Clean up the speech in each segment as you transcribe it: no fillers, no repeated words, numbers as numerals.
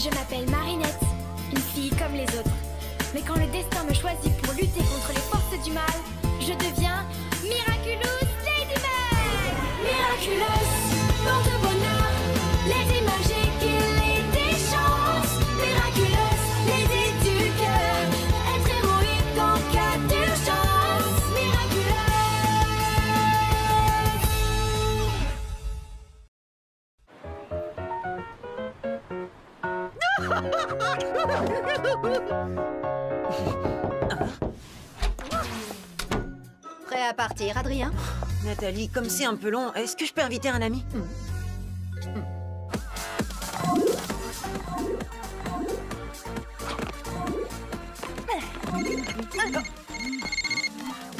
Je m'appelle Marinette, une fille comme les autres. Mais quand le destin me choisit pour lutter contre les forces du mal, je deviens Miraculous Ladybug. Miraculous, porte bonheur, Lady magique et Lady chance. Miraculous, Lady du cœur, être héroïque en cas d'urgence. Miraculous. Prêt à partir, Adrien? Nathalie, comme c'est un peu long, est-ce que je peux inviter un ami?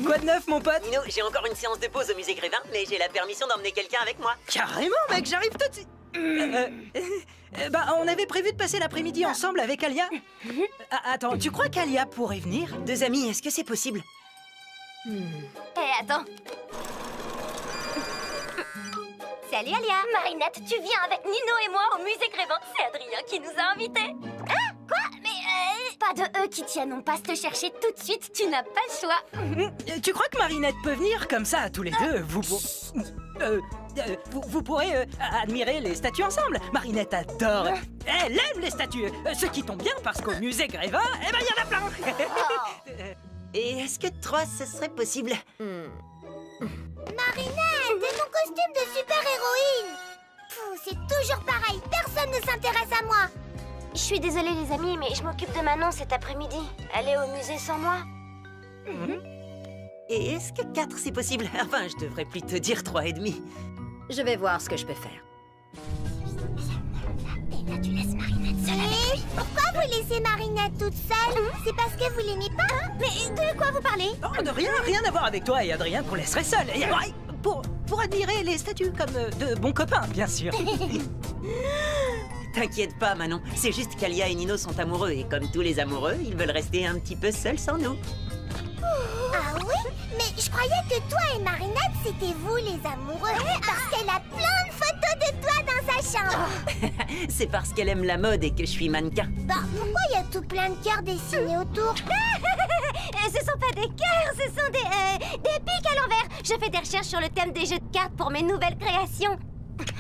Quoi de neuf, mon pote? Nino, j'ai encore une séance de pause au musée Grévin, mais j'ai la permission d'emmener quelqu'un avec moi. Carrément, mec, j'arrive tout de suite. Bah, on avait prévu de passer l'après-midi ensemble avec Alia. Attends, tu crois qu'Alia pourrait venir? 2 amis, est-ce que c'est possible? attends. Salut Alia. Marinette, tu viens avec Nino et moi au musée Grévin. C'est Adrien qui nous a invités. Hein? Quoi? Mais pas de eux qui tiennent, on passe te chercher tout de suite. Tu n'as pas le choix. Tu crois que Marinette peut venir? Comme ça, tous les deux, vous pourrez admirer les statues ensemble. Marinette adore. Elle aime les statues. Ce qui tombe bien parce qu'au musée Grévin, eh ben, il y en a plein. Et est-ce que 3, ce serait possible? Marinette, et mon costume de super-héroïne. C'est toujours pareil, personne ne s'intéresse à moi. Je suis désolée les amis, mais je m'occupe de Manon cet après-midi. Elle est au musée sans moi. Et est-ce que 4, c'est possible? Enfin, je devrais plutôt dire 3 et demi. Je vais voir ce que je peux faire. Et là, tu laisses Marinette seule avec lui. Pourquoi vous laissez Marinette toute seule? C'est parce que vous l'aimez pas? Mais de quoi vous parlez? Oh, de rien à voir avec toi et Adrien qu'on laisserait seul. Et, ouais, pour admirer les statues comme de bons copains, bien sûr. T'inquiète pas, Manon. C'est juste qu'Alia et Nino sont amoureux et comme tous les amoureux, ils veulent rester un petit peu seuls sans nous. Ah oui? Mais je croyais que toi et Marinette, c'était vous les amoureux. Parce qu'elle a plein de photos de toi dans sa chambre. C'est parce qu'elle aime la mode et que je suis mannequin. Bah, pourquoi il y a tout plein de cœurs dessinés autour? Ce sont pas des cœurs, ce sont des pics à l'envers. Je fais des recherches sur le thème des jeux de cartes pour mes nouvelles créations.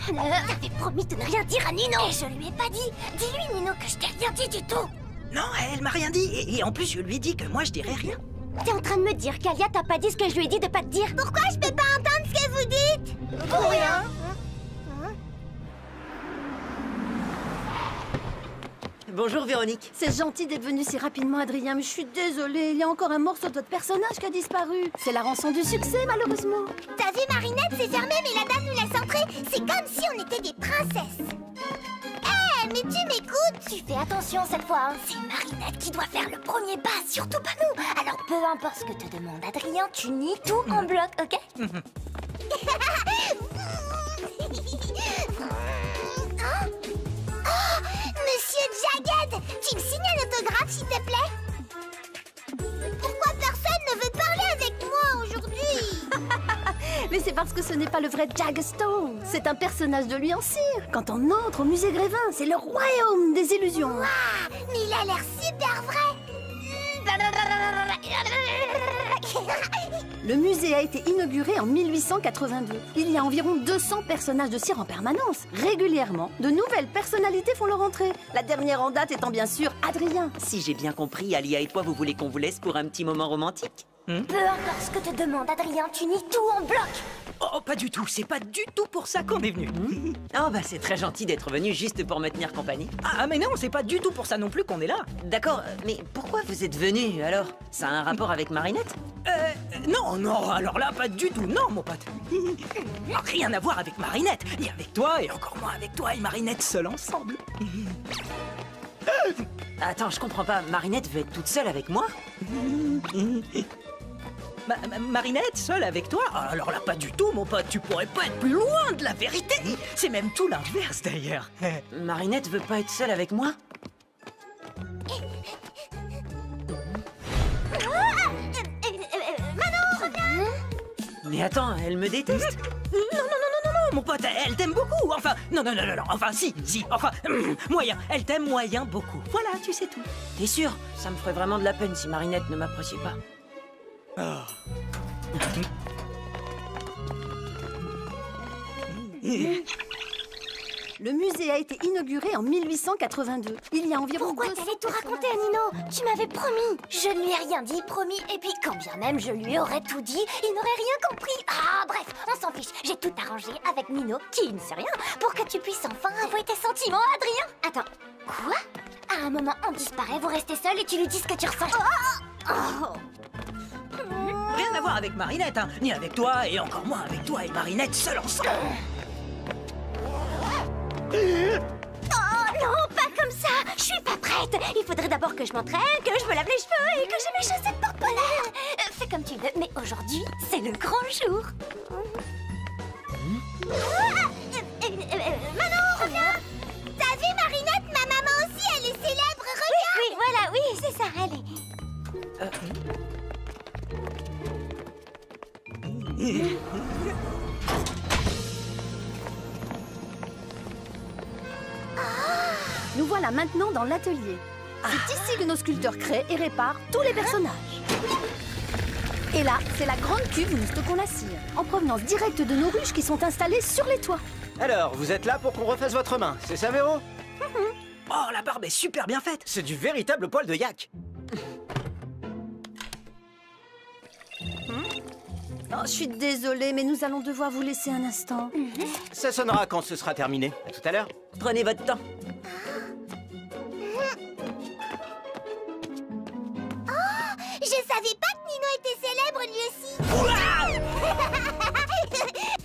T'avais promis de ne rien dire à Nino. Et je lui ai pas dit. Dis-lui, Nino, que je t'ai rien dit du tout. Non, elle m'a rien dit. Et en plus, je lui ai dit que moi, je dirais rien. T'es en train de me dire qu'Alia t'a pas dit ce que je lui ai dit de pas te dire? Pourquoi je peux pas entendre ce que vous dites? Pour rien. Bonjour, Véronique. C'est gentil d'être venu si rapidement, Adrien, mais je suis désolée. Il y a encore un morceau de votre personnage qui a disparu. C'est la rançon du succès, malheureusement. T'as vu, Marinette, c'est fermé, mais la dame nous laisse entrer. C'est comme si on était des princesses. Hé, mais tu m'écoutes? Tu fais attention cette fois, hein. C'est Marinette qui doit faire le premier pas, surtout pas nous. Alors peu importe ce que te demande Adrien, tu nies tout en bloc, ok? Monsieur Jagged, tu me signes un autographe, s'il te plaît? Pourquoi personne ne veut parler avec moi aujourd'hui? Mais c'est parce que ce n'est pas le vrai Jagstone. C'est un personnage de lui en cire. Quand on entre au musée Grévin, c'est le royaume des illusions. Waouh, mais il a l'air super vrai. Le musée a été inauguré en 1882. Il y a environ 200 personnages de cire en permanence. Régulièrement, de nouvelles personnalités font leur entrée. La dernière en date étant bien sûr Adrien. Si j'ai bien compris, Alia et toi, vous voulez qu'on vous laisse pour un petit moment romantique? Peu importe ce que te demande Adrien, tu nies tout en bloc. Oh, pas du tout. C'est pas du tout pour ça qu'on est venu. Oh, bah c'est très gentil d'être venu juste pour me tenir compagnie. Ah, mais non, c'est pas du tout pour ça non plus qu'on est là. D'accord, mais pourquoi vous êtes venu alors? Ça a un rapport avec Marinette? Non, alors là, pas du tout, non, mon pote. Rien à voir avec Marinette, ni avec toi, et encore moins avec toi et Marinette seuls ensemble. Attends, je comprends pas. Marinette veut être toute seule avec moi? Marinette seule avec toi? Alors là, pas du tout, mon pote. Tu pourrais pas être plus loin de la vérité. C'est même tout l'inverse, d'ailleurs. Marinette veut pas être seule avec moi? Manon, reviens. Mais attends, elle me déteste? Non, Mon pote, elle t'aime beaucoup. Enfin, non, enfin, si, enfin, moyen. Elle t'aime moyen beaucoup. Voilà, tu sais tout. T'es sûr? Ça me ferait vraiment de la peine si Marinette ne m'appréciait pas. Le musée a été inauguré en 1882. Il y a environ Pourquoi 200 t'allais tout raconter à Nino? Tu m'avais promis. Je ne lui ai rien dit, promis. Et puis, quand bien même je lui aurais tout dit, il n'aurait rien compris. Ah, bref, on s'en fiche. J'ai tout arrangé avec Nino, qui ne sait rien, pour que tu puisses enfin avouer tes sentiments, Adrien. Attends, quoi? À un moment, on disparaît, vous restez seul et tu lui dis ce que tu ressens. Rien à voir avec Marinette, hein. Ni avec toi, et encore moins avec toi et Marinette seuls ensemble. Oh non, pas comme ça. Je suis pas prête. Il faudrait d'abord que je m'entraîne, que je me lave les cheveux et que j'ai mes chaussettes porte-polaires. Fais comme tu veux, mais aujourd'hui, c'est le grand jour. Manon, reviens. T'as vu Marinette? Ma maman aussi, elle est célèbre. Regarde. Oui, voilà, oui, c'est ça, elle est... Nous voilà maintenant dans l'atelier. C'est ici que nos sculpteurs créent et réparent tous les personnages. Et là, c'est la grande cuve où nous stockons la cire, en provenance directe de nos ruches qui sont installées sur les toits. Alors, vous êtes là pour qu'on refasse votre main, c'est ça, Véro? Oh, la barbe est super bien faite. C'est du véritable poil de yak. Oh, je suis désolée, mais nous allons devoir vous laisser un instant. Ça sonnera quand ce sera terminé. À tout à l'heure. Prenez votre temps. Je savais pas que Nino était célèbre lui aussi.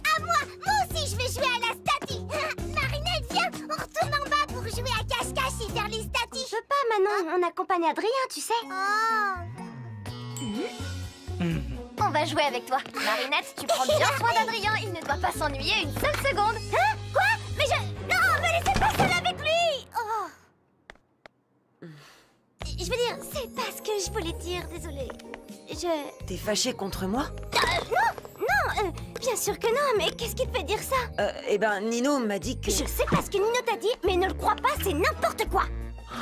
À moi aussi je vais jouer à la statue. Marinette, viens, on retourne en bas pour jouer à cache-cache et faire les statues. Je peux pas, Manon, on accompagne Adrien, tu sais. On va jouer avec toi. Marinette, tu prends bien soin d'Adrien, il ne doit pas s'ennuyer une seule seconde. Hein? Quoi? Mais non, me laissez pas seule avec lui. Je veux dire, c'est pas ce que je voulais dire, désolée. T'es fâché contre moi? Non, bien sûr que non, mais qu'est-ce qui te fait dire ça? Eh ben, Nino m'a dit que... Je sais pas ce que Nino t'a dit, mais ne le crois pas, c'est n'importe quoi. Oh,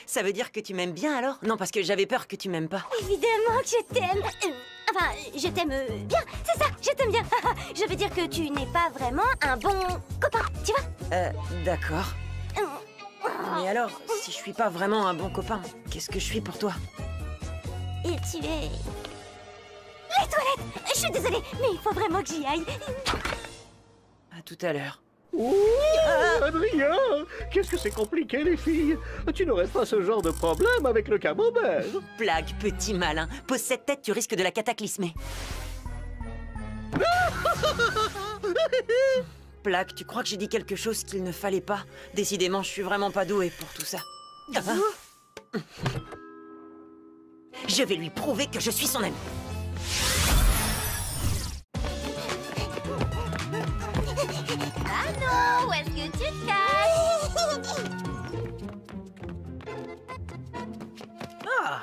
ça veut dire que tu m'aimes bien alors? Non, parce que j'avais peur que tu m'aimes pas. Évidemment que je t'aime. Enfin, je t'aime bien, c'est ça, je t'aime bien. Je veux dire que tu n'es pas vraiment un bon copain, tu vois? D'accord. Mais alors, si je suis pas vraiment un bon copain, qu'est-ce que je suis pour toi? Et tu es... Les toilettes! Je suis désolée, mais il faut vraiment que j'y aille. À tout à l'heure. Ouh, Adrien, qu'est-ce que c'est compliqué, les filles. Tu n'aurais pas ce genre de problème avec le camembert. Blague, petit malin. Pose cette tête, tu risques de la cataclysmer. Plaque, tu crois que j'ai dit quelque chose qu'il ne fallait pas? Décidément, je suis vraiment pas douée pour tout ça. Je vais lui prouver que je suis son ami. Ah non, où est-ce que tu te caches? Ah.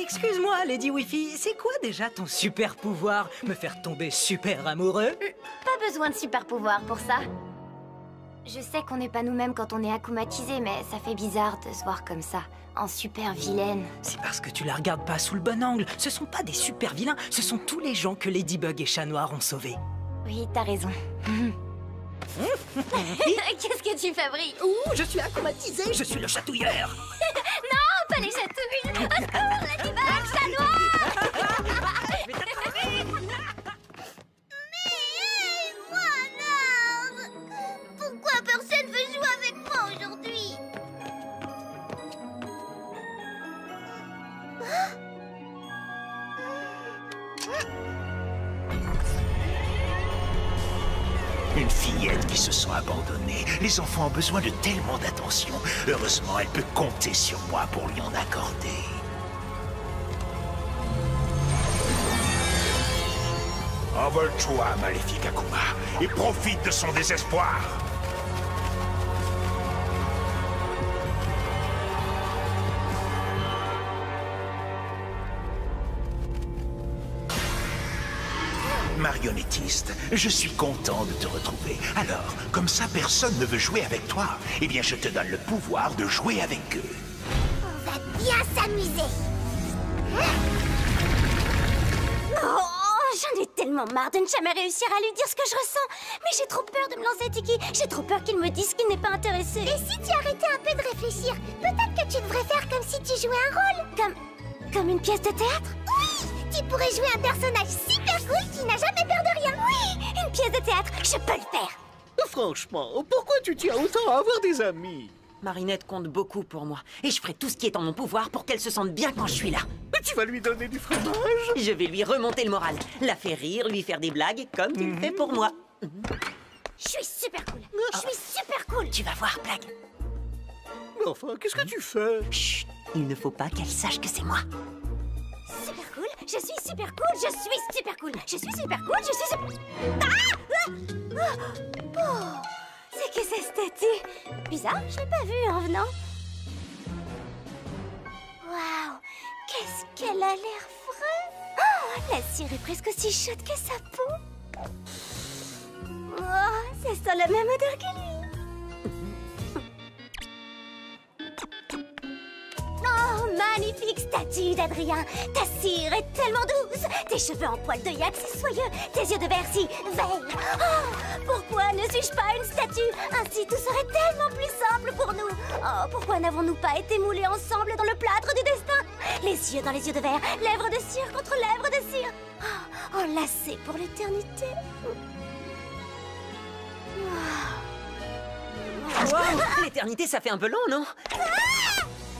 Excuse-moi, Lady Wifi, c'est quoi déjà ton super pouvoir? Me faire tomber super amoureux? Pas besoin de super pouvoir pour ça. Je sais qu'on n'est pas nous-mêmes quand on est akumatisé, mais ça fait bizarre de se voir comme ça, en super vilaine. C'est parce que tu la regardes pas sous le bon angle. Ce sont pas des super vilains, ce sont tous les gens que Ladybug et Chat Noir ont sauvés. Oui, t'as raison. Qu'est-ce que tu fabriques? Ouh, je suis akumatisé, je suis le chatouilleur. Non, pas les chatouilles. Au secours, Ladybug, Chat Noir. Mais moi alors? Pourquoi personne veut jouer avec moi aujourd'hui? Une fillette qui se sent abandonnée. Les enfants ont besoin de tellement d'attention. Heureusement, elle peut compter sur moi pour lui en accorder. Envole-toi, maléfique Akuma, et profite de son désespoir. Marionnettiste, je suis content de te retrouver. Alors, comme ça personne ne veut jouer avec toi, eh bien je te donne le pouvoir de jouer avec eux. On va bien s'amuser. Oh, j'en ai tellement marre de ne jamais réussir à lui dire ce que je ressens. Mais j'ai trop peur de me lancer, Tiki. J'ai trop peur qu'il me dise qu'il n'est pas intéressé. Et si tu arrêtais un peu de réfléchir, peut-être que tu devrais faire comme si tu jouais un rôle. Comme une pièce de théâtre? Oui! Tu pourrais jouer un personnage super cool qui n'a jamais peur de rien. Oui! Une pièce de théâtre, je peux le faire. Franchement, pourquoi tu tiens autant à avoir des amis? Marinette compte beaucoup pour moi. Et je ferai tout ce qui est en mon pouvoir pour qu'elle se sente bien quand je suis là. Mais tu vas lui donner du fromage? Je vais lui remonter le moral. La faire rire, lui faire des blagues, comme tu le fais pour moi. Je suis super cool. Je suis super cool. Tu vas voir, Blague. Mais enfin, qu'est-ce que tu fais? Chut, il ne faut pas qu'elle sache que c'est moi. Super cool, je suis super cool, je suis super cool, je suis super cool, je suis super... Oh, c'est que cette statue? Bizarre, je l'ai pas vue en venant. Waouh, qu'est-ce qu'elle a l'air fraîche. Oh, la cire est presque aussi chaude que sa peau. Oh, ça sent la même odeur que lui. Oh, magnifique statue d'Adrien. Ta cire est tellement douce. Tes cheveux en poil de yak si soyeux. Tes yeux de verre si verts. Oh, pourquoi ne suis-je pas une statue? Ainsi tout serait tellement plus simple pour nous. Oh, pourquoi n'avons-nous pas été moulés ensemble dans le plâtre du destin? Les yeux dans les yeux de verre, lèvres de cire contre lèvres de cire. Oh, enlacés pour l'éternité. Wow, l'éternité, ça fait un peu long, non?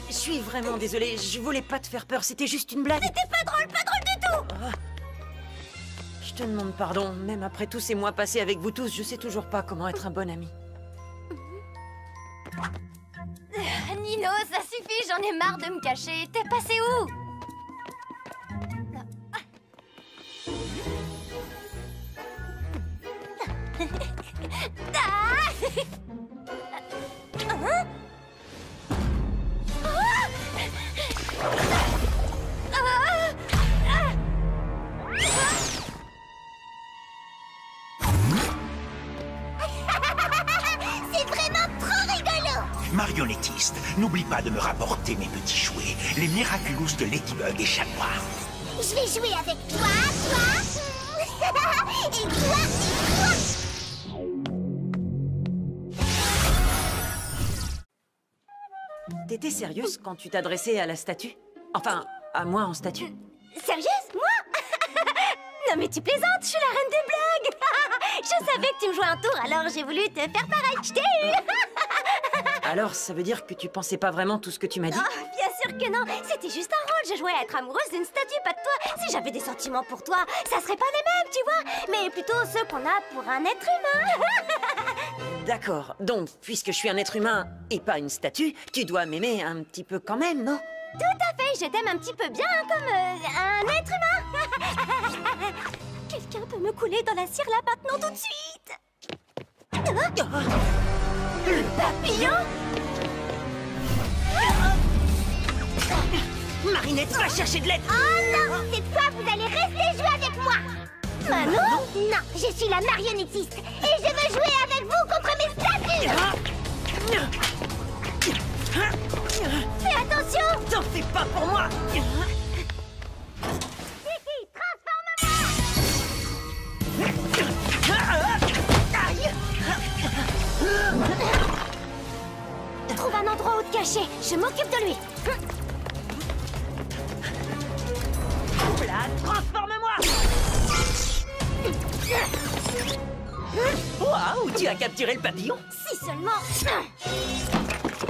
Je suis vraiment désolée, je voulais pas te faire peur, c'était juste une blague. C'était pas drôle du tout. Je te demande pardon, même après tous ces mois passés avec vous tous, je sais toujours pas comment être un bon ami. Nino, ça suffit, j'en ai marre de me cacher. T'es passé où? C'est vraiment trop rigolo. Marionnettiste, n'oublie pas de me rapporter mes petits jouets, les Miraculous de Ladybug et Chat Noir. Je vais jouer avec toi et toi. T'étais sérieuse quand tu t'adressais à la statue? Enfin, à moi en statue. Sérieuse, moi? Non mais tu plaisantes, je suis la reine des blagues. Je savais que tu me jouais un tour, alors j'ai voulu te faire pareil. Je t'ai eu. Alors, ça veut dire que tu pensais pas vraiment tout ce que tu m'as dit? Oh, bien sûr que non, c'était juste un rôle. Je jouais à être amoureuse d'une statue, pas de toi. Si j'avais des sentiments pour toi, ça serait pas les mêmes, tu vois. Mais plutôt ceux qu'on a pour un être humain. D'accord, donc, puisque je suis un être humain et pas une statue, tu dois m'aimer un petit peu quand même, non? Tout à fait, je t'aime un petit peu bien comme un être humain. Quelqu'un peut me couler dans la cire là maintenant tout de suite. Le papillon? Marinette, va chercher de l'aide! Oh non, cette fois vous allez rester jouer avec moi. Manon? Non, je suis la marionnettiste et je veux jouer avec vous contre mes statues. Fais attention. T'en fais pas pour moi! Tiki, transforme-moi. Trouve un endroit où te cacher, je m'occupe de lui. Là, transforme-moi! Waouh, tu as capturé le papillon? Si seulement...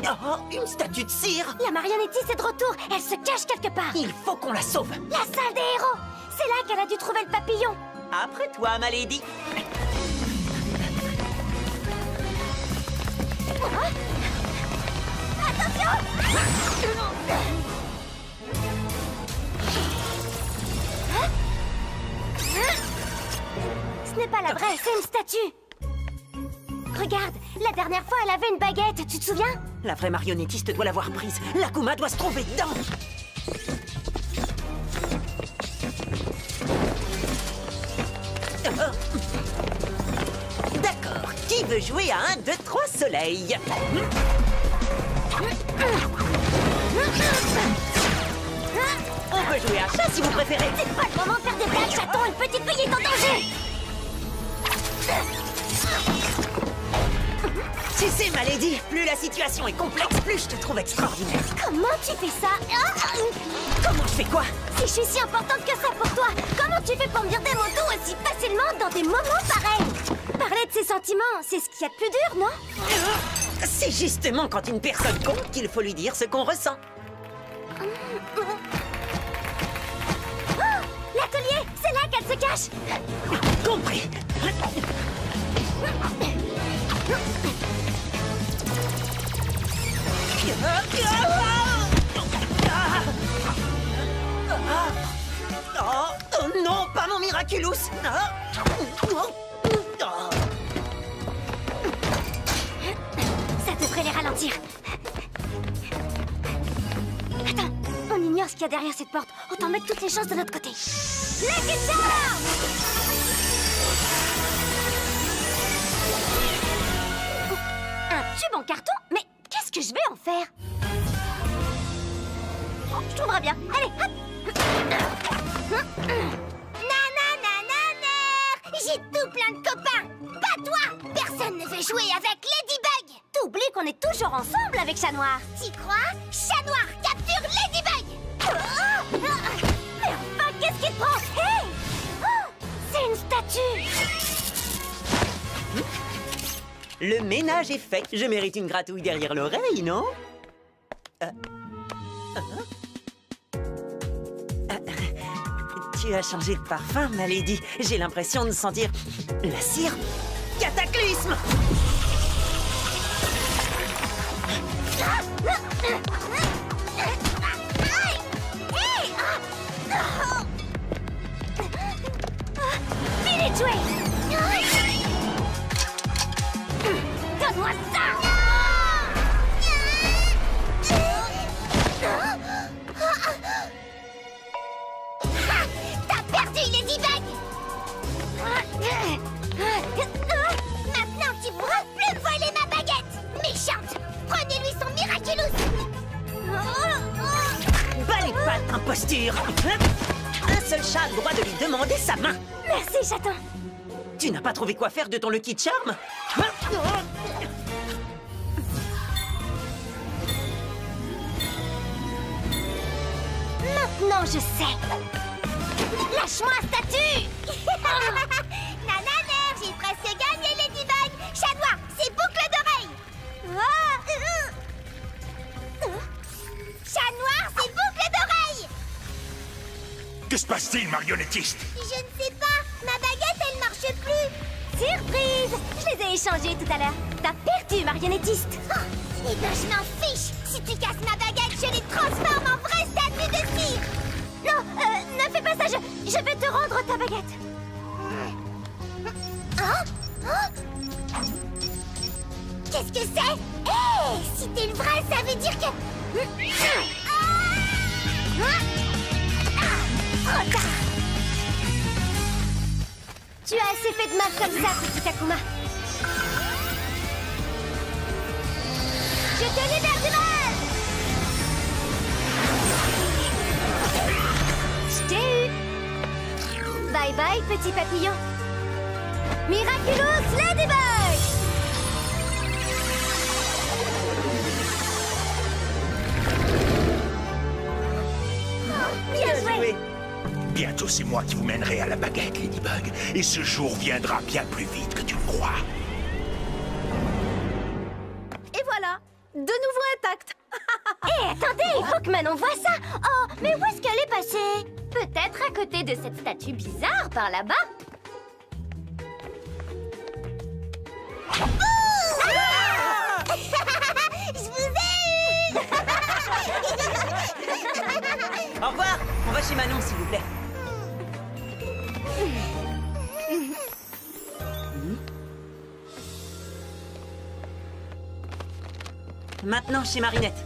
Oh, une statue de cire! La marionnettiste est de retour, elle se cache quelque part. Il faut qu'on la sauve! La salle des héros. C'est là qu'elle a dû trouver le papillon. Après toi, ma lady! Ce n'est pas la vraie, c'est une statue. Regarde, la dernière fois, elle avait une baguette, tu te souviens? La vraie marionnettiste doit l'avoir prise. L'Akuma doit se trouver dedans! veut jouer à 1, 2, 3 soleil. On peut jouer à chat si vous préférez. C'est pas le moment de faire des blagues, chaton. Une petite fille est en danger. Tu sais, ma lady, plus la situation est complexe, plus je te trouve extraordinaire. Comment tu fais ça? Comment je fais quoi? Si je suis si importante que ça pour toi, comment tu fais pour me virer mon dos aussi facilement dans des moments pareils? Parler de ses sentiments, c'est ce qu'il y a de plus dur, non? C'est justement quand une personne compte qu'il faut lui dire ce qu'on ressent. Oh, l'atelier, c'est là qu'elle se cache. Compris. Oh non, pas mon Miraculous. Ça devrait les ralentir. Attends, on ignore ce qu'il y a derrière cette porte. Autant mettre toutes les chances de notre côté. Lucky Charm! Un tube en carton? Mais qu'est-ce que je vais en faire? Oh, je trouverai bien. Allez, hop! J'ai tout plein de copains! Pas toi! Personne ne veut jouer avec Ladybug! T'oublies qu'on est toujours ensemble avec Chat Noir! T'y crois? Chat Noir capture Ladybug! Mais enfin, qu'est-ce qu'il prend? Hey! Oh, c'est une statue! Le ménage est fait. Je mérite une gratouille derrière l'oreille, non? Tu as changé de parfum, ma lady. J'ai l'impression de sentir la cire. Cataclysme! Fini de jouer! Donne-moi ça! T'as perdu, Ladybug! Maintenant, tu pourras plus voler ma baguette! Méchante! Prenez-lui son Miraculous! Bas les pattes, imposture! Un seul chat a le droit de lui demander sa main. Merci, chaton! Tu n'as pas trouvé quoi faire de ton Lucky Charm? Maintenant, je sais! Lâche-moi, statue! Nananer, j'ai presque gagné, Ladybug! Chat Noir, c'est boucle d'oreille! Chat Noir, c'est boucle d'oreille! Que se passe-t-il, marionnettiste? Je ne sais pas, ma baguette, elle marche plus! Surprise! Je les ai échangés tout à l'heure. T'as perdu, marionnettiste! Eh ben, je m'en fiche! Si tu casses ma baguette, je les transforme en vraie statue de cire! Non, ne fais pas ça, je vais te rendre ta baguette! Hein? Qu'est-ce que c'est? Hé! Si t'es le vrai, ça veut dire que... Trop tard! Tu as assez fait de mal comme ça, petit Takuma. Je te libère du mal! Je t'ai eu! Bye bye, petit papillon! Miraculous Ladybug! Bien joué! Bientôt, c'est moi qui vous mènerai à la baguette, Ladybug. Et ce jour viendra bien plus vite que tu le crois. Et voilà, de nouveau intact. Hé, attendez, il faut que Manon voie ça! Oh, mais où est-ce qu'elle est passée? Peut-être à côté de cette statue bizarre, par là-bas. Je vous ai eu! Au revoir. On va chez Manon, s'il vous plaît. Maintenant, chez Marinette.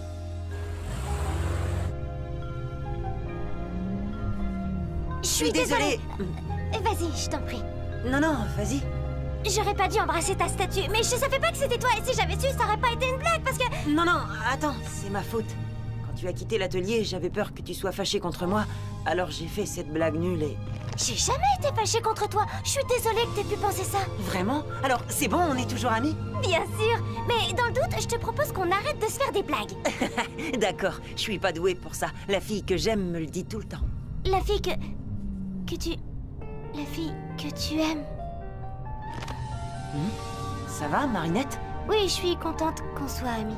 Je suis désolée. Vas-y, je t'en prie. Non, non, vas-y. J'aurais pas dû embrasser ta statue, mais je savais pas que c'était toi, et si j'avais su, ça aurait pas été une blague, parce que... Non, non, attends, c'est ma faute. Quand tu as quitté l'atelier, j'avais peur que tu sois fâché contre moi, alors j'ai fait cette blague nulle et... J'ai jamais été fâchée contre toi. Je suis désolée que t'aies pu penser ça. Vraiment? Alors, c'est bon, on est toujours amis? Bien sûr, mais dans le doute, je te propose qu'on arrête de se faire des blagues. D'accord, je suis pas douée pour ça. La fille que j'aime me le dit tout le temps. La fille que tu aimes. Ça va, Marinette? Oui, je suis contente qu'on soit amis.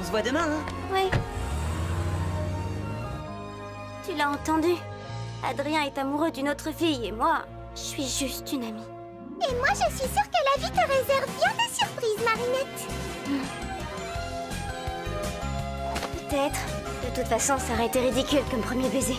On se voit demain, hein? Oui. Tu l'as entendu. Adrien est amoureux d'une autre fille et moi, je suis juste une amie. Et moi, je suis sûre que la vie te réserve bien des surprises, Marinette. Peut-être. De toute façon, ça aurait été ridicule comme premier baiser.